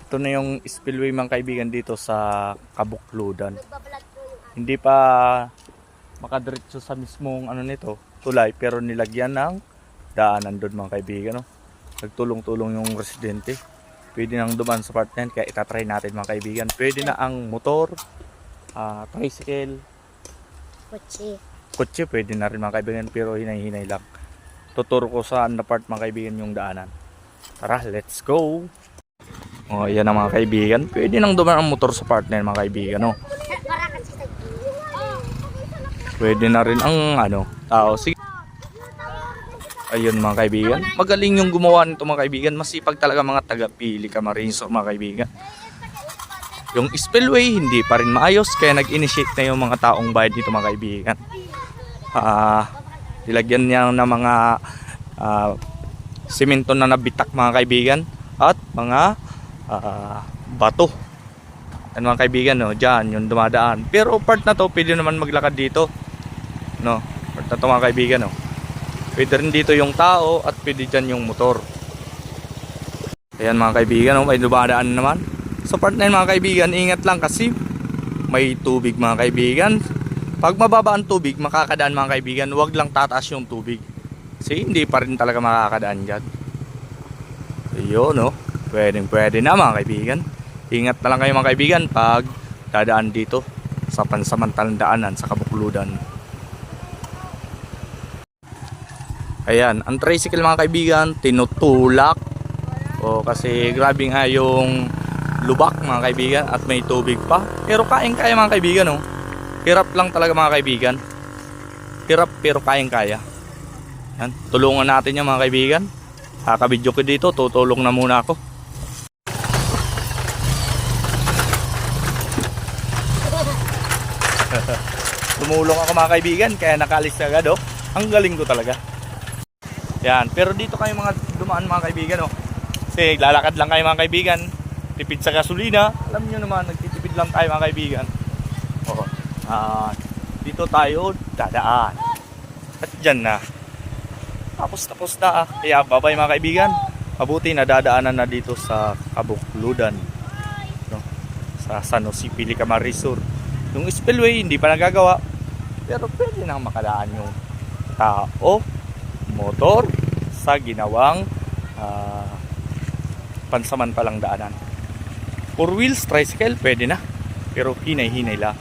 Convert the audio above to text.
Ito na yung spillway mga kaibigan dito sa Kabukludan. Hindi pa makadiretso sa mismong ano nito, tulay, pero nilagyan ng daanan doon mga kaibigan. No? Nagtulong-tulong yung residente. Pwede nang dumaan sa part na yan, kaya itatry natin mga kaibigan. Pwede na ang motor, tricycle, kotse pwede na rin mga kaibigan, pero hinay-hinay lang. Tuturo ko saan na part mga kaibigan yung daanan. Tara, let's go! O, yan ang mga kaibigan. Pwede nang dumaan ang motor sa part na yan mga kaibigan. No? Pwede na rin ang tao. Sige. Ayun mga kaibigan. Magaling yung gumawa nito mga kaibigan. Masipag talaga mga taga-Pili Camarines mga kaibigan. Yung spillway hindi pa rin maayos, kaya nag-initiate na yung mga taong bayad dito mga kaibigan. Nilagyan niya ng mga simento na nabitak mga kaibigan at mga bato. Yan mga kaibigan, no, dyan yung dumadaan. Pero part na to pwede naman maglakad dito, no, part na to mga kaibigan, no. Pwede rin dito yung tao at pwede dyan yung motor. Ayan mga kaibigan, no, may dumadaan naman. Sa part na yun mga kaibigan, ingat lang kasi may tubig mga kaibigan. Pag mababa ang tubig, makakadaan mga kaibigan. Huwag lang tataas yung tubig, kasi hindi pa rin talaga makakadaan dyan. Ayun, no, pwede na mga kaibigan. Ingat na lang kayo mga kaibigan pag dadaan dito sa pansamantalang daanan sa Kabukludan. Ayan, ang tricycle mga kaibigan tinutulak. Kasi grabe nga yung lubak mga kaibigan at may tubig pa. Pero kayang-kaya mga kaibigan, no. Hirap lang talaga mga kaibigan. Hirap pero kayang-kaya. Yan, tulungan natin yan mga kaibigan. Kakabidyo ko dito, tutulong na muna ako. Tumulong ako mga kaibigan, kaya nakalis agad, oh. Ang galing ko talaga. Yan, pero dito kayo mga dumaan mga kaibigan, oh. Kasi lalakad lang kayo mga kaibigan. Tipid sa gasolina. Alam niyo naman, nagtitipid lang tayo mga kaibigan. Dito tayo dadaan. At dyan na. Tapos na. Kaya babay mga kaibigan. Mabuti na dadaanan na dito sa Kabukludan, no? Sa San Jose, Pili Camarines Sur. Yung spillway hindi pa nagagawa, pero pwede nang makadaan yung tao, motor sa ginawang pansamantalang daanan. 4 wheels, tricycle, pwede na, pero hinay-hinay lang.